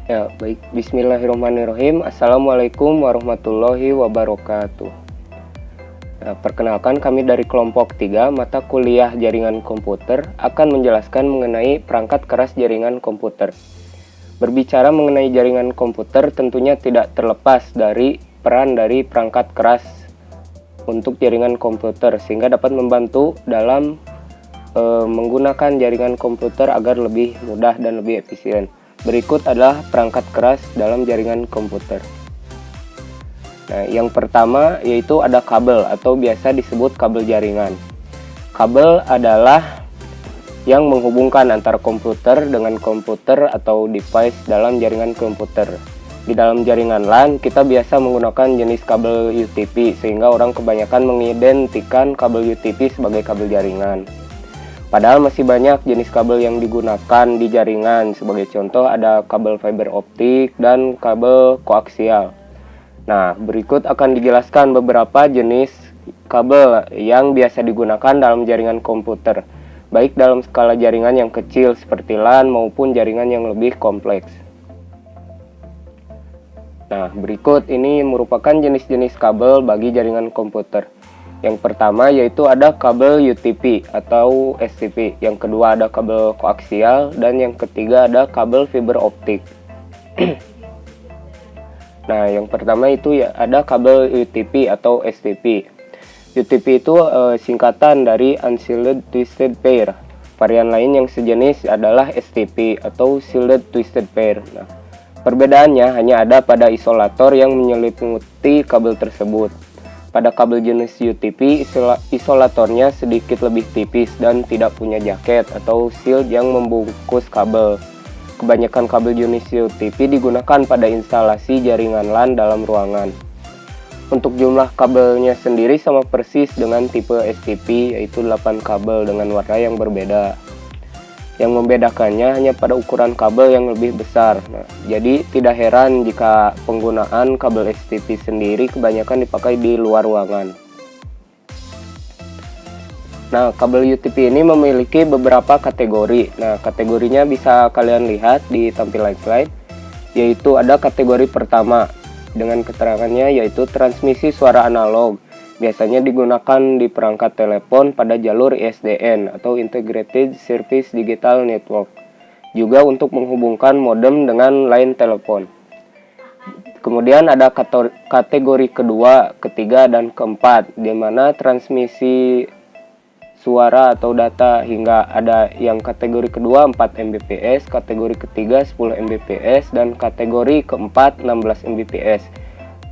Ya, baik. Bismillahirrahmanirrahim. Assalamualaikum warahmatullahi wabarakatuh. Nah, perkenalkan, kami dari kelompok 3 mata kuliah jaringan komputer akan menjelaskan mengenai perangkat keras jaringan komputer. Berbicara mengenai jaringan komputer tentunya tidak terlepas dari peran dari perangkat keras untuk jaringan komputer, sehingga dapat membantu dalam menggunakan jaringan komputer agar lebih mudah dan lebih efisien. Berikut adalah perangkat keras dalam jaringan komputer. Nah, yang pertama yaitu ada kabel atau biasa disebut kabel jaringan. Kabel adalah yang menghubungkan antara komputer dengan komputer atau device dalam jaringan komputer. Di dalam jaringan LAN, kita biasa menggunakan jenis kabel UTP, sehingga orang kebanyakan mengidentikan kabel UTP sebagai kabel jaringan. Padahal masih banyak jenis kabel yang digunakan di jaringan. Sebagai contoh ada kabel fiber optik dan kabel koaksial. Nah, berikut akan dijelaskan beberapa jenis kabel yang biasa digunakan dalam jaringan komputer, baik dalam skala jaringan yang kecil seperti LAN maupun jaringan yang lebih kompleks. Nah, berikut ini merupakan jenis-jenis kabel bagi jaringan komputer. Yang pertama yaitu ada kabel UTP atau STP, yang kedua ada kabel koaksial, dan yang ketiga ada kabel fiber optik. Nah, yang pertama itu ya ada kabel UTP atau STP. UTP itu singkatan dari Unshielded Twisted Pair. Varian lain yang sejenis adalah STP atau Shielded Twisted Pair. Nah, perbedaannya hanya ada pada isolator yang menyelimuti kabel tersebut. Pada kabel jenis UTP, isolatornya sedikit lebih tipis dan tidak punya jaket atau shield yang membungkus kabel. Kebanyakan kabel jenis UTP digunakan pada instalasi jaringan LAN dalam ruangan. Untuk jumlah kabelnya sendiri sama persis dengan tipe STP, yaitu 8 kabel dengan warna yang berbeda. Yang membedakannya hanya pada ukuran kabel yang lebih besar. Nah, jadi tidak heran jika penggunaan kabel STP sendiri kebanyakan dipakai di luar ruangan. Nah, kabel UTP ini memiliki beberapa kategori. Nah, kategorinya bisa kalian lihat di tampilan slide, yaitu ada kategori pertama dengan keterangannya yaitu transmisi suara analog. Biasanya digunakan di perangkat telepon pada jalur ISDN atau Integrated Service Digital Network. Juga untuk menghubungkan modem dengan line telepon. Kemudian ada kategori kedua, ketiga, dan keempat, di mana transmisi suara atau data hingga ada yang kategori kedua 4 Mbps, kategori ketiga 10 Mbps, dan kategori keempat 16 Mbps.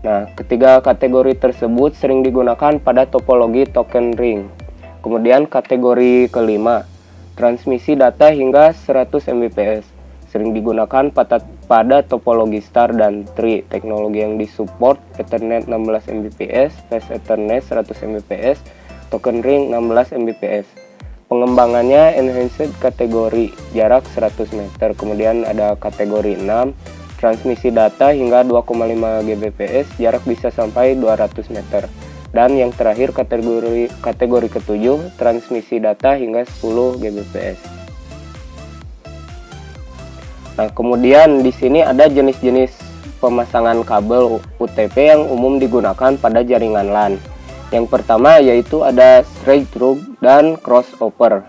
Nah, ketiga kategori tersebut sering digunakan pada topologi token ring. Kemudian kategori kelima, transmisi data hingga 100 Mbps, sering digunakan pada topologi star dan tree. Teknologi yang disupport Ethernet 16 Mbps, Fast Ethernet 100 Mbps, token ring 16 Mbps. Pengembangannya enhanced kategori, jarak 100 meter. Kemudian ada kategori 6, transmisi data hingga 2,5 Gbps, jarak bisa sampai 200 meter. Dan yang terakhir kategori ketujuh, transmisi data hingga 10 Gbps. Nah, kemudian di sini ada jenis-jenis pemasangan kabel UTP yang umum digunakan pada jaringan LAN. Yang pertama yaitu ada straight through dan crossover.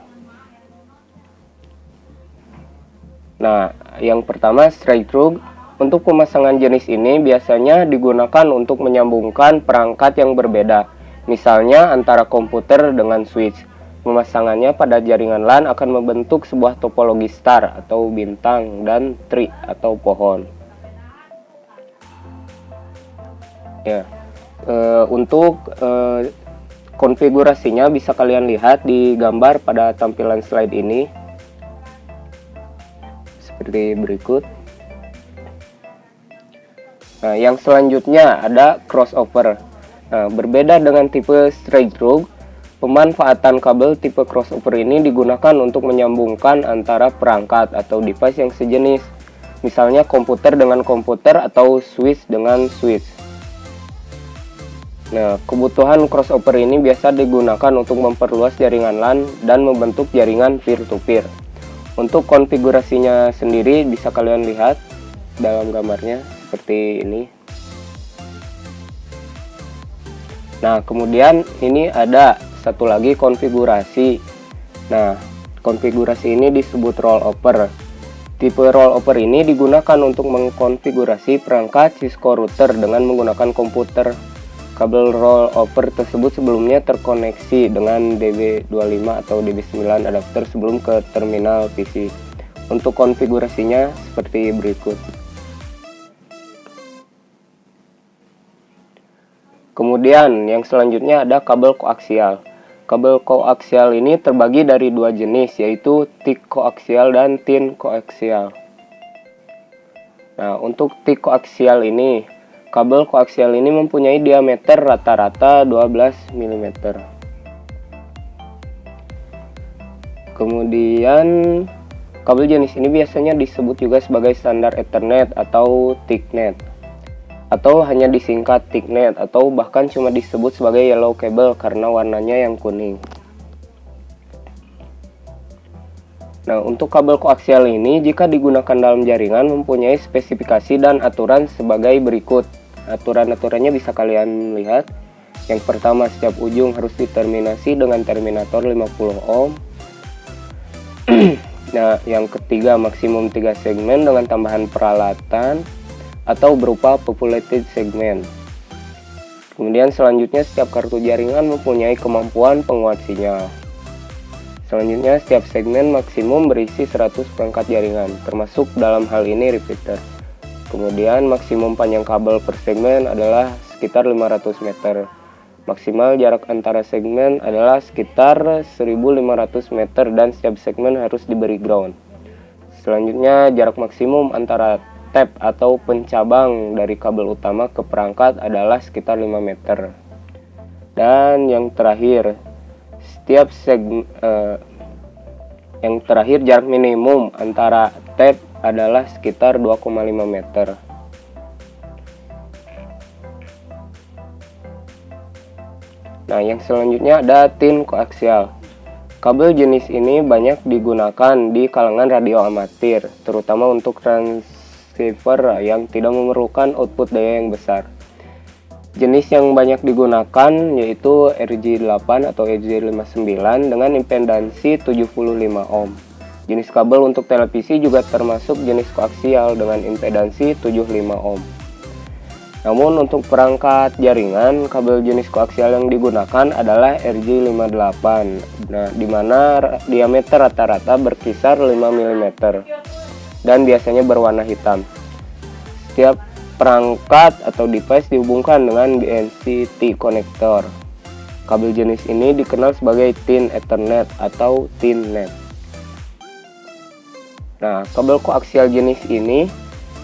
Nah, yang pertama straight through. Untuk pemasangan jenis ini biasanya digunakan untuk menyambungkan perangkat yang berbeda, misalnya antara komputer dengan switch. Pemasangannya pada jaringan LAN akan membentuk sebuah topologi star atau bintang dan tree atau pohon. Ya, untuk konfigurasinya bisa kalian lihat di gambar pada tampilan slide ini seperti berikut. Nah, yang selanjutnya ada crossover. Nah, berbeda dengan tipe straight through, pemanfaatan kabel tipe crossover ini digunakan untuk menyambungkan antara perangkat atau device yang sejenis, misalnya komputer dengan komputer atau switch dengan switch. Nah, kebutuhan crossover ini biasa digunakan untuk memperluas jaringan LAN dan membentuk jaringan peer-to-peer. Untuk konfigurasinya sendiri bisa kalian lihat dalam gambarnya seperti ini. Nah, kemudian ini ada satu lagi konfigurasi. Nah, konfigurasi ini disebut rollover. Tipe rollover ini digunakan untuk mengkonfigurasi perangkat Cisco router dengan menggunakan komputer. Kabel rollover tersebut sebelumnya terkoneksi dengan DB25 atau DB9 adapter sebelum ke terminal PC. Untuk konfigurasinya seperti berikut. Kemudian yang selanjutnya ada kabel koaksial. Kabel koaksial ini terbagi dari dua jenis, yaitu thick koaksial dan thin koaksial. Nah, untuk thick koaksial ini, kabel koaksial ini mempunyai diameter rata-rata 12 mm. Kemudian, kabel jenis ini biasanya disebut juga sebagai standar Ethernet atau Thicknet, atau hanya disingkat Thicknet, atau bahkan cuma disebut sebagai yellow cable karena warnanya yang kuning. Nah, untuk kabel koaksial ini jika digunakan dalam jaringan mempunyai spesifikasi dan aturan sebagai berikut. Aturan-aturannya bisa kalian lihat. Yang pertama, setiap ujung harus diterminasi dengan terminator 50 ohm. Nah, yang ketiga, maksimum 3 segmen dengan tambahan peralatan atau berupa populated segmen. Kemudian selanjutnya, setiap kartu jaringan mempunyai kemampuan penguat sinyal. Selanjutnya, setiap segmen maksimum berisi 100 perangkat jaringan, termasuk dalam hal ini repeater. Kemudian maksimum panjang kabel per segmen adalah sekitar 500 meter. Maksimal jarak antara segmen adalah sekitar 1500 meter dan setiap segmen harus diberi ground. Selanjutnya, jarak maksimum antara tap atau pencabang dari kabel utama ke perangkat adalah sekitar 5 meter. Dan yang terakhir, jarak minimum antara tap adalah sekitar 2,5 meter. Nah, yang selanjutnya ada thin koaksial. Kabel jenis ini banyak digunakan di kalangan radio amatir, terutama untuk transceiver yang tidak memerlukan output daya yang besar. Jenis yang banyak digunakan yaitu RJ8 atau RJ59 dengan impedansi 75 ohm. Jenis kabel untuk televisi juga termasuk jenis koaksial dengan impedansi 75 ohm. Namun untuk perangkat jaringan, kabel jenis koaksial yang digunakan adalah RJ58. Nah, di mana diameter rata-rata berkisar 5 mm dan biasanya berwarna hitam. Setiap perangkat atau device dihubungkan dengan BNC T-connector. Kabel jenis ini dikenal sebagai Thin Ethernet atau Thinnet. Nah, kabel koaksial jenis ini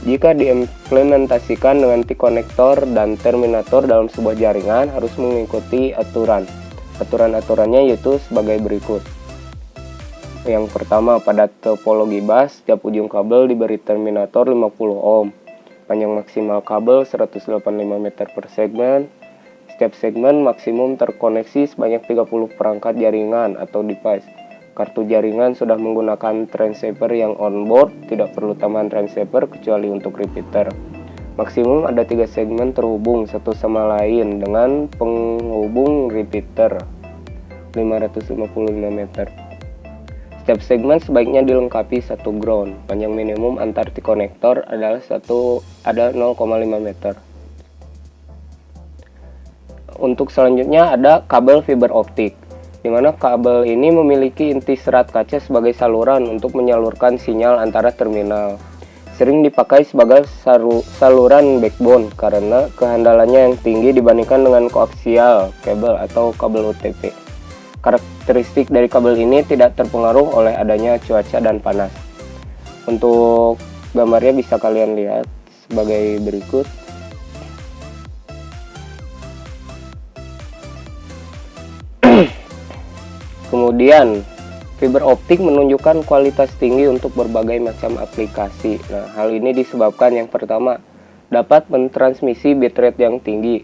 jika diimplementasikan dengan T-konektor dan terminator dalam sebuah jaringan harus mengikuti aturan. Aturan-aturannya yaitu sebagai berikut. Yang pertama, pada topologi bus, setiap ujung kabel diberi terminator 50 ohm. Panjang maksimal kabel 185 meter per segmen. Setiap segmen maksimum terkoneksi sebanyak 30 perangkat jaringan atau device. Kartu jaringan sudah menggunakan transceiver yang onboard, tidak perlu tambahan transceiver kecuali untuk repeater. Maksimum ada 3 segmen terhubung satu sama lain dengan penghubung repeater 555 meter. Setiap segmen sebaiknya dilengkapi satu ground. Panjang minimum antar T-konektor adalah 0,5 meter. Untuk selanjutnya ada kabel fiber optik, di mana kabel ini memiliki inti serat kaca sebagai saluran untuk menyalurkan sinyal antara terminal. Sering dipakai sebagai saluran backbone karena kehandalannya yang tinggi dibandingkan dengan koaksial kabel atau kabel UTP. Karakteristik dari kabel ini tidak terpengaruh oleh adanya cuaca dan panas. Untuk gambarnya bisa kalian lihat sebagai berikut. Kemudian, fiber optik menunjukkan kualitas tinggi untuk berbagai macam aplikasi. Nah, hal ini disebabkan yang pertama, dapat mentransmisi bitrate yang tinggi,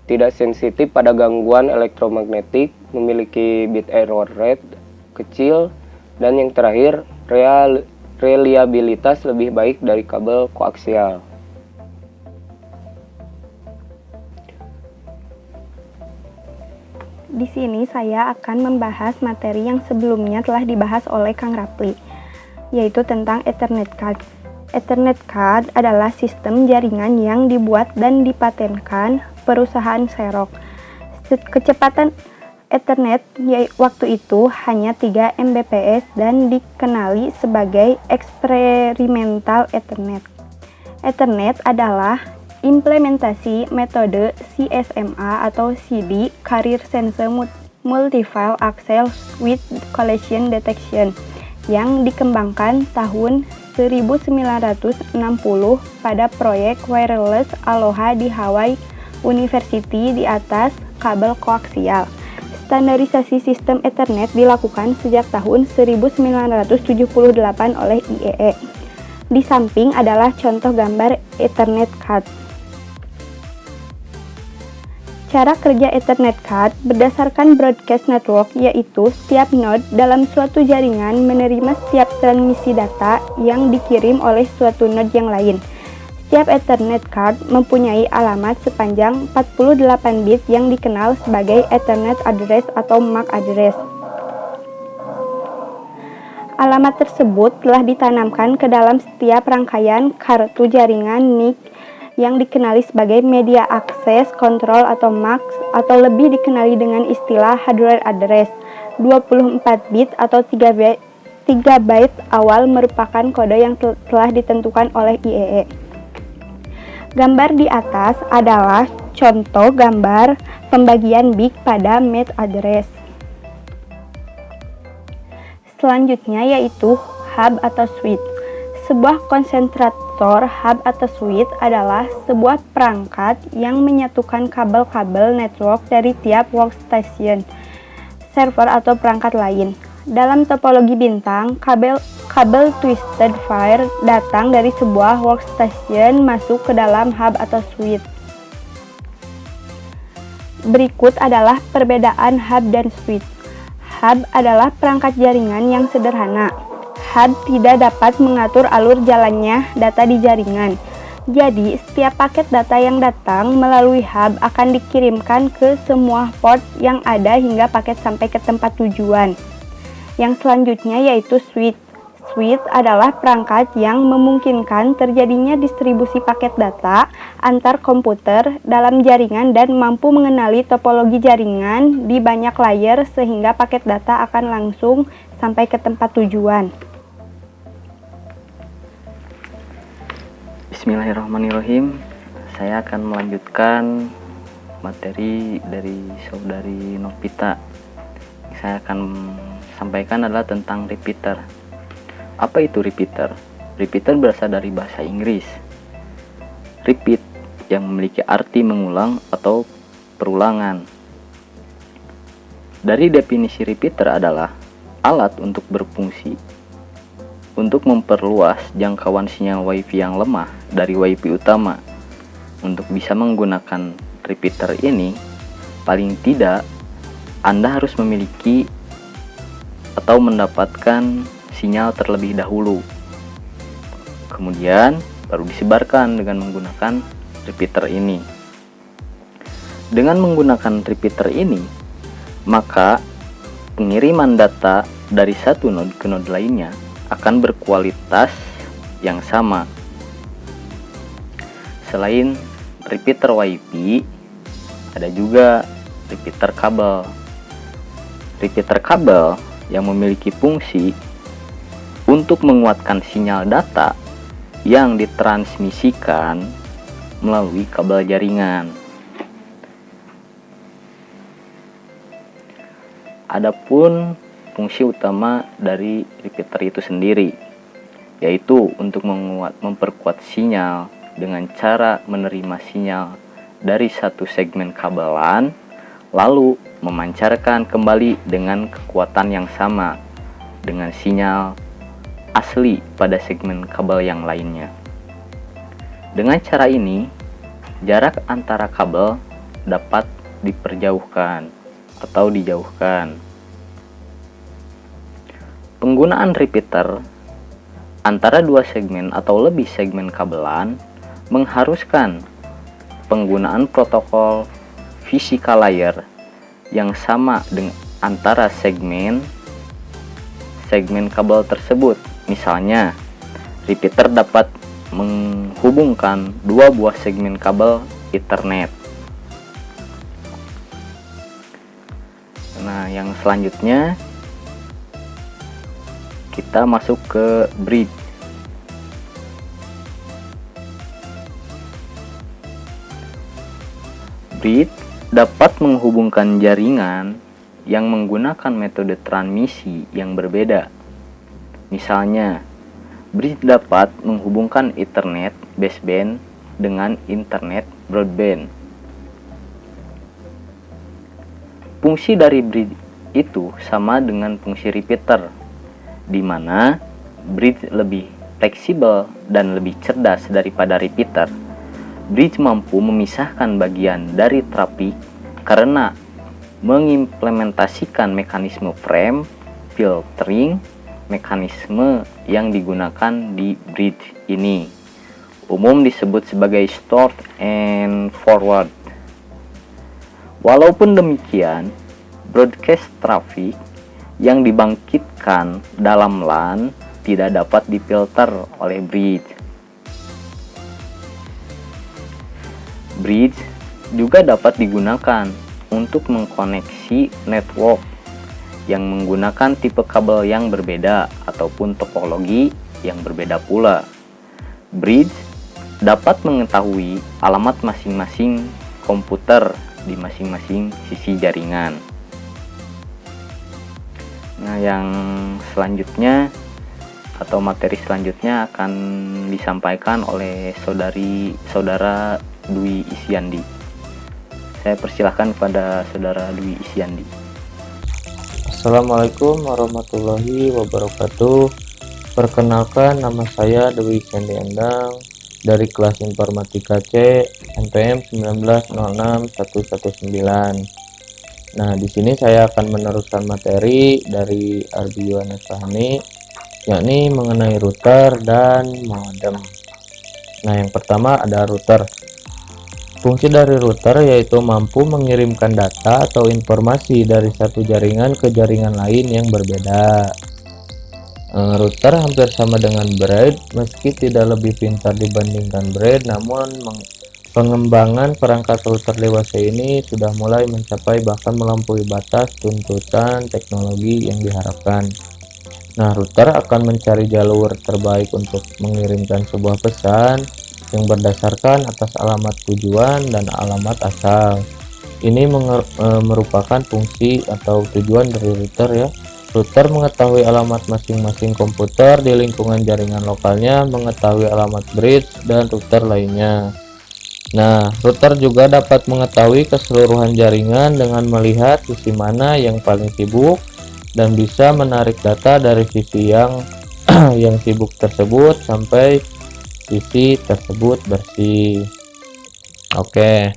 tidak sensitif pada gangguan elektromagnetik, memiliki bit error rate kecil, dan yang terakhir, reliabilitas lebih baik dari kabel koaksial. Di sini saya akan membahas materi yang sebelumnya telah dibahas oleh Kang Rapli, yaitu tentang Ethernet card. Ethernet card adalah sistem jaringan yang dibuat dan dipatenkan perusahaan Xerox. Kecepatan Ethernet waktu itu hanya 3 Mbps dan dikenali sebagai eksperimental Ethernet. Ethernet adalah implementasi metode CSMA atau CD Carrier Sensor Multi-File Access with Collision Detection yang dikembangkan tahun 1960 pada proyek wireless Aloha di Hawaii University di atas kabel koaksial. Standarisasi sistem Ethernet dilakukan sejak tahun 1978 oleh IEEE. Di samping adalah contoh gambar Ethernet card. Cara kerja Ethernet card berdasarkan broadcast network, yaitu setiap node dalam suatu jaringan menerima setiap transmisi data yang dikirim oleh suatu node yang lain. Setiap Ethernet card mempunyai alamat sepanjang 48 bit yang dikenal sebagai Ethernet address atau MAC address. Alamat tersebut telah ditanamkan ke dalam setiap rangkaian kartu jaringan NIC yang dikenali sebagai Media Access Control atau MAC, atau lebih dikenali dengan istilah hardware address. 24 bit atau 3 byte awal merupakan kode yang telah ditentukan oleh IEEE. Gambar di atas adalah contoh gambar pembagian bit pada MAC address. Selanjutnya yaitu hub atau switch. Sebuah konsentrator hub atau switch adalah sebuah perangkat yang menyatukan kabel-kabel network dari tiap workstation, server atau perangkat lain. Dalam topologi bintang, kabel twisted pair datang dari sebuah workstation masuk ke dalam hub atau switch. Berikut adalah perbedaan hub dan switch. Hub adalah perangkat jaringan yang sederhana. Hub tidak dapat mengatur alur jalannya data di jaringan. Jadi, setiap paket data yang datang melalui hub akan dikirimkan ke semua port yang ada hingga paket sampai ke tempat tujuan. Yang selanjutnya yaitu switch. Switch adalah perangkat yang memungkinkan terjadinya distribusi paket data antar komputer dalam jaringan dan mampu mengenali topologi jaringan di banyak layer sehingga paket data akan langsung sampai ke tempat tujuan. Bismillahirrahmanirrahim. Saya akan melanjutkan materi dari saudari Novita. Saya akan sampaikan adalah tentang repeater. Apa itu repeater? Repeater berasal dari bahasa Inggris. Repeat yang memiliki arti mengulang atau perulangan. Dari definisi repeater adalah alat untuk berfungsi untuk memperluas jangkauan sinyal WiFi yang lemah dari WiFi utama. Untuk bisa menggunakan repeater ini, paling tidak Anda harus memiliki atau mendapatkan sinyal terlebih dahulu. Kemudian baru disebarkan dengan menggunakan repeater ini. Dengan menggunakan repeater ini, maka pengiriman data dari satu node ke node lainnya akan berkualitas yang sama. Selain repeater WiFi, ada juga repeater kabel. Repeater kabel yang memiliki fungsi untuk menguatkan sinyal data yang ditransmisikan melalui kabel jaringan. Adapun fungsi utama dari repeater itu sendiri, yaitu untuk memperkuat sinyal dengan cara menerima sinyal dari satu segmen kabelan, lalu memancarkan kembali dengan kekuatan yang sama dengan sinyal asli pada segmen kabel yang lainnya. Dengan cara ini, jarak antara kabel dapat diperjauhkan atau dijauhkan. Penggunaan repeater antara dua segmen atau lebih segmen kabelan mengharuskan penggunaan protokol physical layer yang sama dengan antara segmen kabel tersebut. Misalnya, repeater dapat menghubungkan dua buah segmen kabel Ethernet. Nah, yang selanjutnya kita masuk ke bridge. Bridge dapat menghubungkan jaringan yang menggunakan metode transmisi yang berbeda. Misalnya, bridge dapat menghubungkan Ethernet baseband dengan Internet broadband. Fungsi dari bridge itu sama dengan fungsi repeater, di mana bridge lebih fleksibel dan lebih cerdas daripada repeater. Bridge mampu memisahkan bagian dari traffic karena mengimplementasikan mekanisme frame filtering. Mekanisme yang digunakan di bridge ini umum disebut sebagai stored and forward. Walaupun demikian, broadcast traffic yang dibangkitkan dalam LAN tidak dapat difilter oleh bridge. Bridge juga dapat digunakan untuk mengkoneksi network yang menggunakan tipe kabel yang berbeda ataupun topologi yang berbeda pula. Bridge dapat mengetahui alamat masing-masing komputer di masing-masing sisi jaringan. Nah, yang selanjutnya atau materi selanjutnya akan disampaikan oleh saudara Dwi Isyandi. Saya persilahkan kepada saudara Dwi Isyandi. Assalamualaikum warahmatullahi wabarakatuh. Perkenalkan, nama saya Dewi Isyandi Endang dari kelas Informatika C NPM 1906-119. Nah, di sini saya akan meneruskan materi dari Arbi Yohanes Fahmi, yakni mengenai router dan modem. Nah, yang pertama ada router. Fungsi dari router yaitu mampu mengirimkan data atau informasi dari satu jaringan ke jaringan lain yang berbeda. Router hampir sama dengan braid, meski tidak lebih pintar dibandingkan braid, namun pengembangan perangkat router dewasa ini sudah mulai mencapai bahkan melampaui batas tuntutan teknologi yang diharapkan. Nah, router akan mencari jalur terbaik untuk mengirimkan sebuah pesan yang berdasarkan atas alamat tujuan dan alamat asal. Ini merupakan fungsi atau tujuan dari router ya. Router mengetahui alamat masing-masing komputer di lingkungan jaringan lokalnya, mengetahui alamat bridge dan router lainnya. Nah, router juga dapat mengetahui keseluruhan jaringan dengan melihat sisi mana yang paling sibuk dan bisa menarik data dari sisi yang sibuk tersebut sampai sisi tersebut bersih. Oke,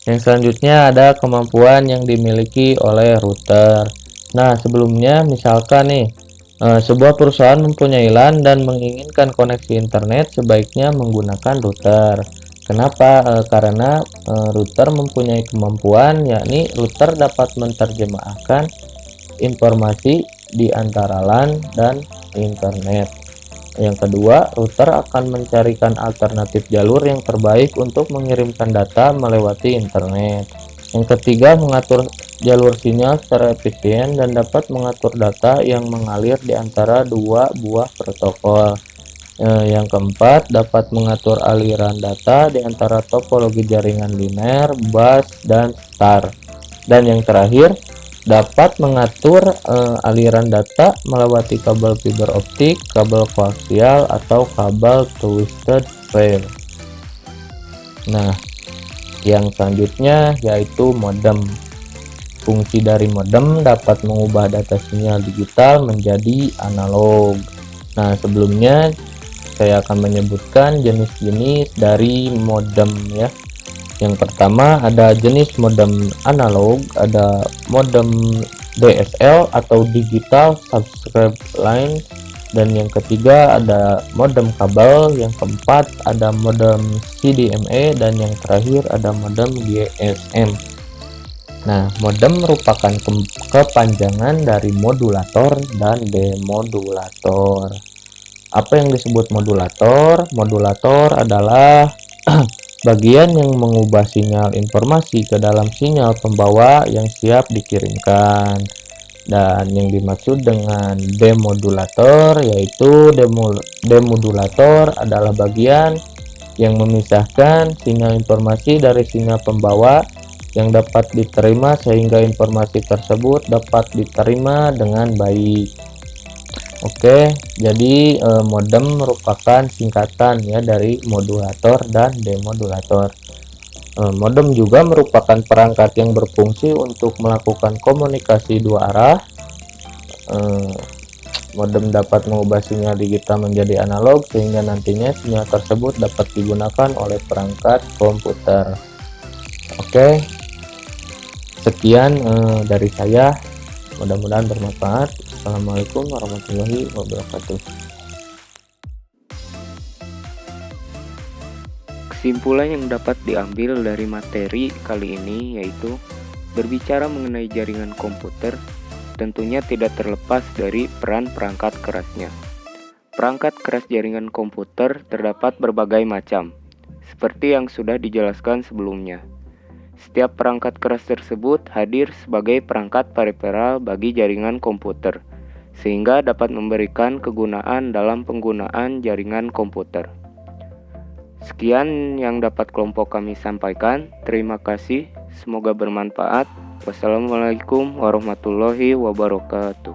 yang selanjutnya ada kemampuan yang dimiliki oleh router. Nah, sebelumnya misalkan nih sebuah perusahaan mempunyai LAN dan menginginkan koneksi internet, sebaiknya menggunakan router. Kenapa? Karena router mempunyai kemampuan, yakni router dapat menerjemahkan informasi di antara LAN dan internet. Yang kedua, router akan mencarikan alternatif jalur yang terbaik untuk mengirimkan data melewati internet. Yang ketiga, mengatur jalur sinyal secara efisien dan dapat mengatur data yang mengalir di antara dua buah protokol. Yang keempat, dapat mengatur aliran data di antara topologi jaringan linear, bus, dan star. Dan yang terakhir, dapat mengatur aliran data melewati kabel fiber optik, kabel koaksial, atau kabel twisted pair. Nah, yang selanjutnya yaitu modem. Fungsi dari modem dapat mengubah data sinyal digital menjadi analog. Nah, sebelumnya saya akan menyebutkan jenis-jenis dari modem ya. Yang pertama ada jenis modem analog, ada modem DSL atau digital subscribe line, dan yang ketiga ada modem kabel, yang keempat ada modem CDMA, dan yang terakhir ada modem GSM. Nah, modem merupakan kepanjangan dari modulator dan demodulator. Apa yang disebut modulator? Modulator adalah bagian yang mengubah sinyal informasi ke dalam sinyal pembawa yang siap dikirimkan. Dan yang dimaksud dengan demodulator yaitu demodulator adalah bagian yang memisahkan sinyal informasi dari sinyal pembawa yang dapat diterima sehingga informasi tersebut dapat diterima dengan baik. Oke, jadi modem merupakan singkatan ya dari modulator dan demodulator. Modem juga merupakan perangkat yang berfungsi untuk melakukan komunikasi dua arah. Modem dapat mengubah sinyal digital menjadi analog sehingga nantinya sinyal tersebut dapat digunakan oleh perangkat komputer. Oke, sekian dari saya, mudah-mudahan bermanfaat. Assalamualaikum warahmatullahi wabarakatuh. Kesimpulan yang dapat diambil dari materi kali ini yaitu berbicara mengenai jaringan komputer tentunya tidak terlepas dari peran perangkat kerasnya. Perangkat keras jaringan komputer terdapat berbagai macam, seperti yang sudah dijelaskan sebelumnya. Setiap perangkat keras tersebut hadir sebagai perangkat periferal bagi jaringan komputer, sehingga dapat memberikan kegunaan dalam penggunaan jaringan komputer. Sekian yang dapat kelompok kami sampaikan. Terima kasih, semoga bermanfaat. Wassalamualaikum warahmatullahi wabarakatuh.